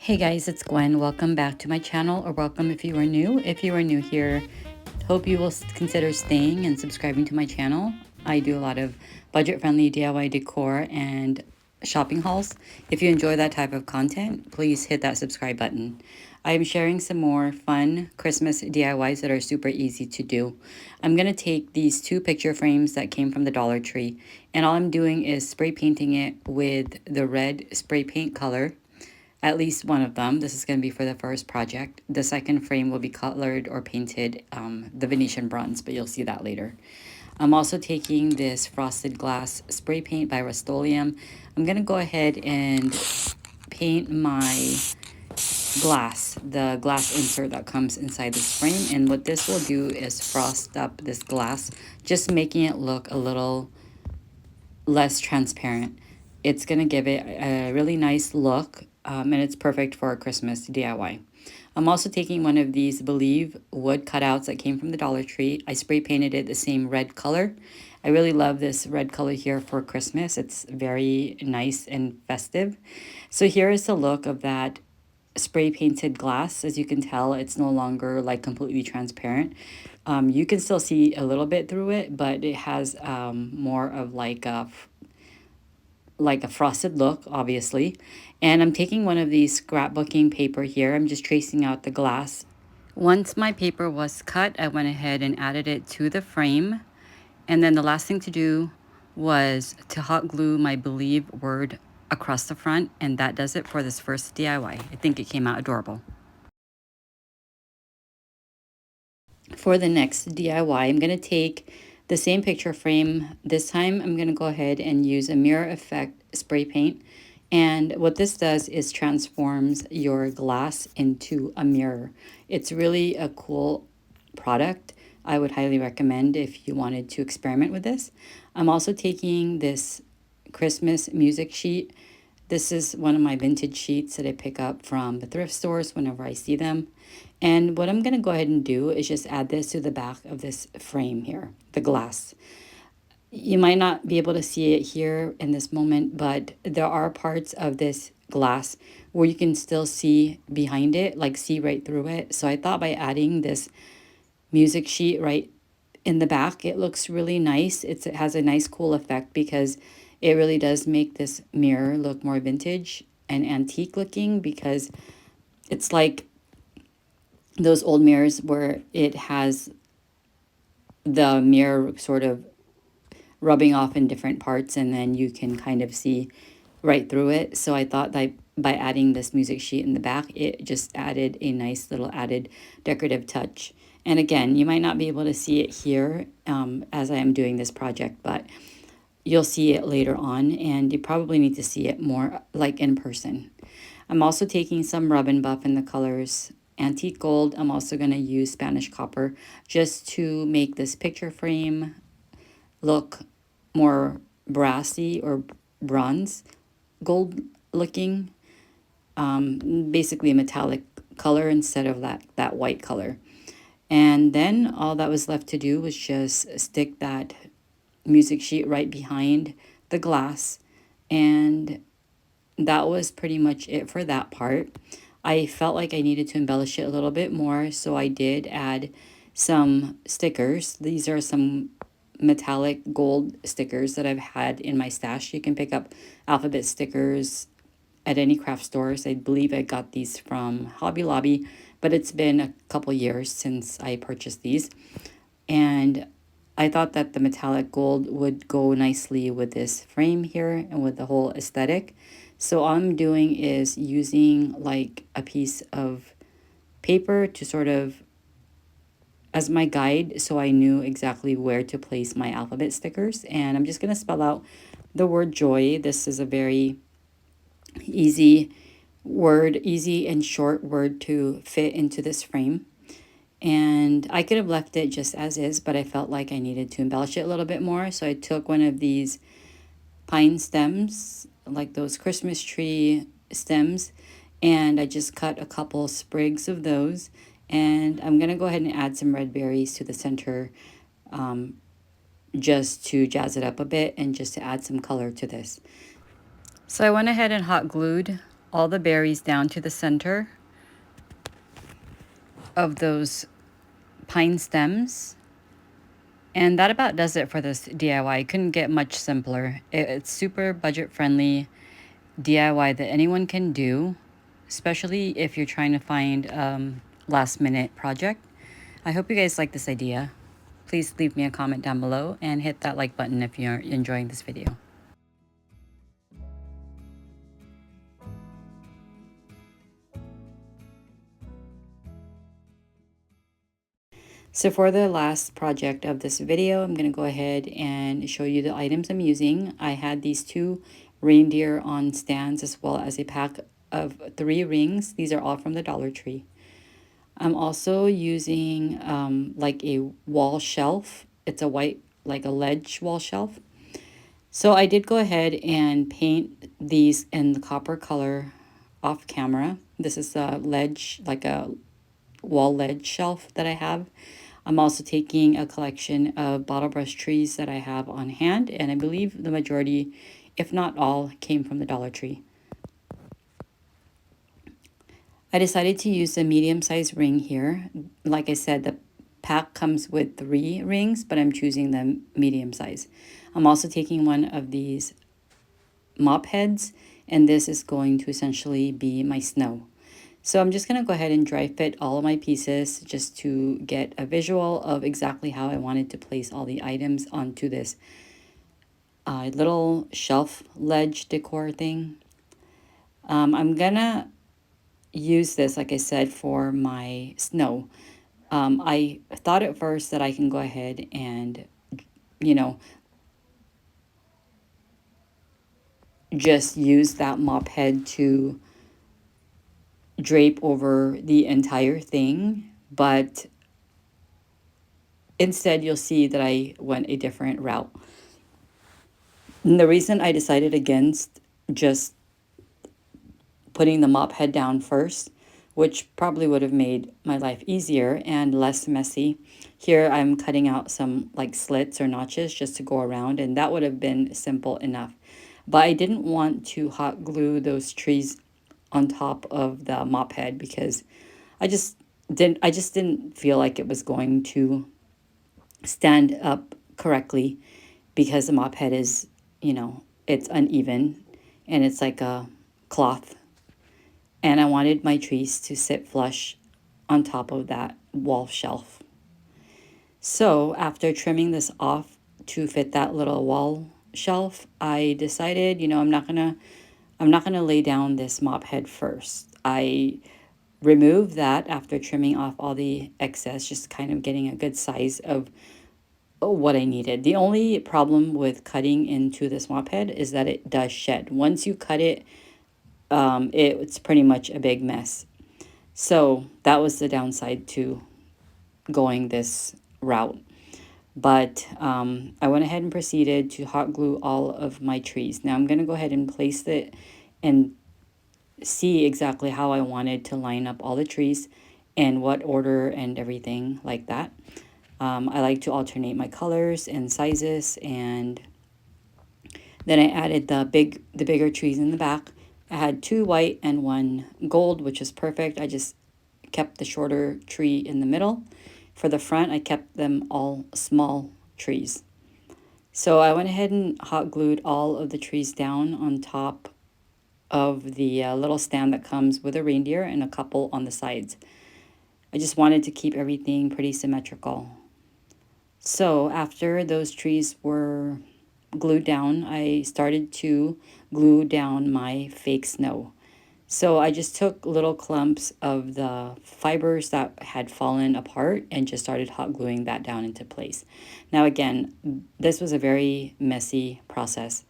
Hey guys, it's Gwen. Welcome back to my channel, or welcome if you are new. If you are new here, hope you will consider staying and subscribing to my channel. I do a lot of budget-friendly DIY decor and shopping hauls. If you enjoy that type of content, please hit that subscribe button. I am sharing some more fun Christmas DIYs that are super easy to do. I'm going to take these two picture frames that came from the Dollar Tree, and all I'm doing is spray painting it with the red spray paint color. At least one of them. This is going to be for the first project. The second frame will be colored or painted the Venetian bronze, but you'll see that later. I'm also taking this frosted glass spray paint by Rust-Oleum. I'm going to go ahead and paint my glass, the glass insert that comes inside this frame. And what this will do is frost up this glass, just making it look a little less transparent. It's going to give it a really nice look, and it's perfect for a Christmas DIY. I'm also taking one of these Believe wood cutouts that came from the Dollar Tree. I spray painted it the same red color. I really love this red color here for Christmas. It's very nice and festive. So here is the look of that spray painted glass. As you can tell, it's no longer like completely transparent. You can still see a little bit through it, but it has more of like a frosted look, obviously. And I'm taking one of these scrapbooking paper here. I'm just tracing out the glass. Once my paper was cut, I went ahead and added it to the frame. And then the last thing to do was to hot glue my Believe word across the front. And that does it for this first DIY. I think it came out adorable. For the next DIY, I'm going to take the same picture frame. This time I'm going to go ahead and use a mirror effect spray paint. And what this does is transforms your glass into a mirror. It's really a cool product. I would highly recommend if you wanted to experiment with this. I'm also taking this Christmas music sheet. This is one of my vintage sheets that I pick up from the thrift stores whenever I see them. And what I'm going to go ahead and do is just add this to the back of this frame here, the glass. You might not be able to see it here in this moment, but there are parts of this glass where you can still see behind it, like see right through it. So I thought by adding this music sheet right in the back, it looks really nice. It has a nice cool effect because it really does make this mirror look more vintage and antique looking, because it's like those old mirrors where it has the mirror sort of rubbing off in different parts and then you can kind of see right through it. So I thought that by adding this music sheet in the back, it just added a nice little added decorative touch. And again, you might not be able to see it here as I am doing this project, but you'll see it later on, and you probably need to see it more like in person. I'm also taking some rub and buff in the colors Antique Gold. I'm also going to use Spanish Copper just to make this picture frame look more brassy or bronze gold looking. Basically a metallic color instead of that white color. And then all that was left to do was just stick that music sheet right behind the glass, and that was pretty much it for that part. I felt like I needed to embellish it a little bit more, so I did add some stickers. These are some metallic gold stickers that I've had in my stash. You can pick up alphabet stickers at any craft stores. I believe I got these from Hobby Lobby, but it's been a couple years since I purchased these. And I thought that the metallic gold would go nicely with this frame here and with the whole aesthetic. So all I'm doing is using like a piece of paper to sort of as my guide, so I knew exactly where to place my alphabet stickers. And I'm just going to spell out the word joy. This is a very easy word, easy and short word to fit into this frame. And I could have left it just as is, but I felt like I needed to embellish it a little bit more. So I took one of these pine stems, like those Christmas tree stems, and I just cut a couple sprigs of those. And I'm going to go ahead and add some red berries to the center just to jazz it up a bit and just to add some color to this. So I went ahead and hot glued all the berries down to the center of those pine stems. And that about does it for this DIY. Couldn't get much simpler. It's super budget friendly DIY that anyone can do, especially if you're trying to find last minute project. I hope you guys like this idea. Please leave me a comment down below and hit that like button if you're enjoying this video. So for the last project of this video, I'm going to go ahead and show you the items I'm using. I had these 2 reindeer on stands as well as a pack of 3 rings. These are all from the Dollar Tree. I'm also using like a wall shelf. It's a white, like a ledge wall shelf. So I did go ahead and paint these in the copper color off camera. This is a ledge, like a wall ledge shelf that I have. I'm also taking a collection of bottle brush trees that I have on hand, and I believe the majority, if not all, came from the Dollar Tree. I decided to use a medium-sized ring here. Like I said, the pack comes with 3 rings, but I'm choosing the medium size. I'm also taking one of these mop heads, and this is going to essentially be my snow. So I'm just going to go ahead and dry fit all of my pieces just to get a visual of exactly how I wanted to place all the items onto this little shelf ledge decor thing. I'm going to use this, like I said, for my snow. I thought at first that I can go ahead and, you know, just use that mop head to drape over the entire thing, but instead you'll see that I went a different route. And the reason I decided against just putting the mop head down first, which probably would have made my life easier and less messy. Here I'm cutting out some like slits or notches just to go around, and that would have been simple enough. But I didn't want to hot glue those trees on top of the mop head because I just didn't feel like it was going to stand up correctly because the mop head is, it's uneven and it's like a cloth, and I wanted my trees to sit flush on top of that wall shelf. So after trimming this off to fit that little wall shelf, I decided, I'm not gonna lay down this mop head first. I removed that after trimming off all the excess, just kind of getting a good size of what I needed. The only problem with cutting into this mop head is that it does shed. Once you cut it, it's pretty much a big mess. So that was the downside to going this route. But I went ahead and proceeded to hot glue all of my trees. Now I'm going to go ahead and place it and see exactly how I wanted to line up all the trees and what order and everything like that. I like to alternate my colors and sizes, and then I added the bigger trees in the back. I had 2 white and 1 gold, which is perfect. I just kept the shorter tree in the middle. For the front, I kept them all small trees. So I went ahead and hot glued all of the trees down on top of the little stand that comes with a reindeer and a couple on the sides. I just wanted to keep everything pretty symmetrical. So after those trees were glued down, I started to glue down my fake snow. So I just took little clumps of the fibers that had fallen apart and just started hot gluing that down into place. Now again, this was a very messy process.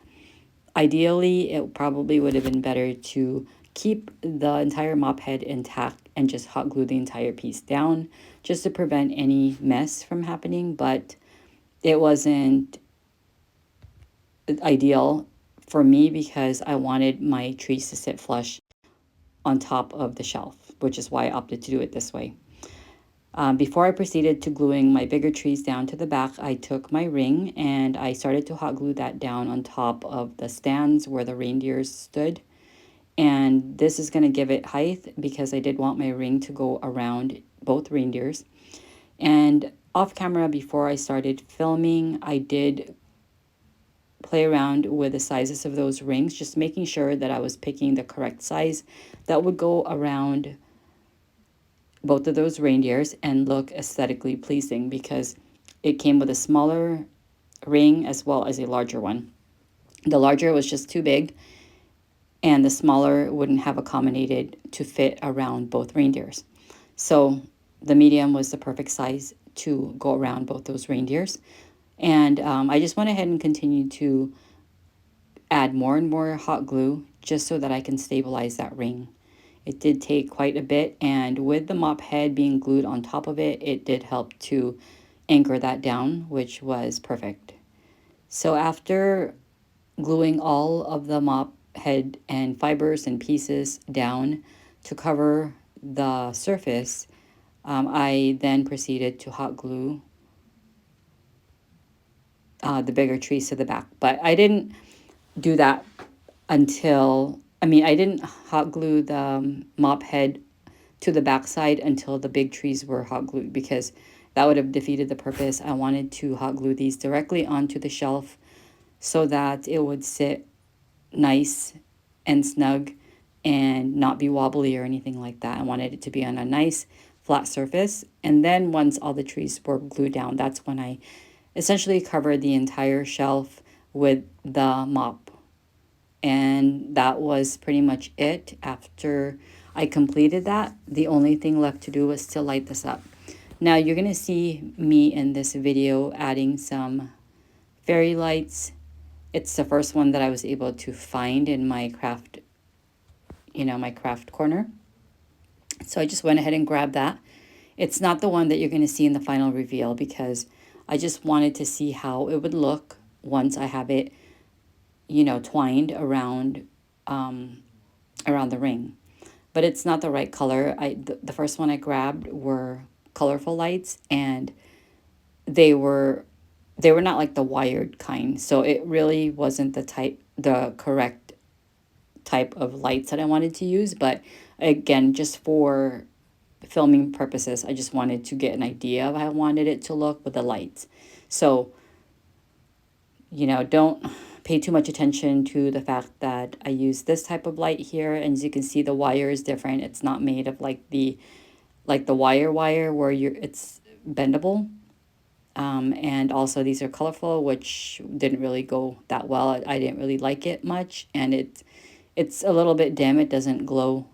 Ideally, it probably would have been better to keep the entire mop head intact and just hot glue the entire piece down just to prevent any mess from happening, but it wasn't ideal for me because I wanted my trees to sit flush on top of the shelf, which is why I opted to do it this way. Before I proceeded to gluing my bigger trees down to the back, I took my ring and I started to hot glue that down on top of the stands where the reindeers stood. And this is going to give it height because I did want my ring to go around both reindeers. And off camera, before I started filming, I did play around with the sizes of those rings, just making sure that I was picking the correct size that would go around both of those reindeers and look aesthetically pleasing, because it came with a smaller ring as well as a larger one. The larger was just too big, and the smaller wouldn't have accommodated to fit around both reindeers. So the medium was the perfect size to go around both those reindeers. And I just went ahead and continued to add more and more hot glue just so that I can stabilize that ring. It did take quite a bit, and with the mop head being glued on top of it, it did help to anchor that down, which was perfect. So after gluing all of the mop head and fibers and pieces down to cover the surface, I then proceeded to hot glue the bigger trees to the back. But I didn't do that until, I didn't hot glue the mop head to the back side until the big trees were hot glued, because that would have defeated the purpose. I wanted to hot glue these directly onto the shelf so that it would sit nice and snug and not be wobbly or anything like that. I wanted it to be on a nice flat surface. And then once all the trees were glued down, that's when I essentially covered the entire shelf with the mop. And that was pretty much it. After I completed that, the only thing left to do was to light this up. Now you're going to see me in this video adding some fairy lights. It's the first one that I was able to find in my craft, my craft corner. So I just went ahead and grabbed that. It's not the one that you're going to see in the final reveal, because I just wanted to see how it would look once I have it, twined around the ring. But it's not the right color. The first one I grabbed were colorful lights, and they were not like the wired kind. So it really wasn't the correct type of lights that I wanted to use. But again, just for filming purposes, I just wanted to get an idea of how I wanted it to look with the lights. So, don't pay too much attention to the fact that I use this type of light here. And as you can see, the wire is different. It's not made of like the wire where it's bendable. And also these are colorful, which didn't really go that well. I didn't really like it much, and it's a little bit dim. It doesn't glow.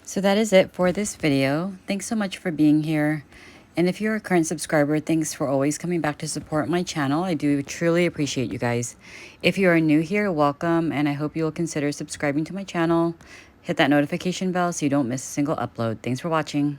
So that is it for this video. Thanks so much for being here. And if you're a current subscriber, thanks for always coming back to support my channel. I do truly appreciate you guys. If you are new here, welcome, and I hope you will consider subscribing to my channel. Hit that notification bell so you don't miss a single upload. Thanks for watching.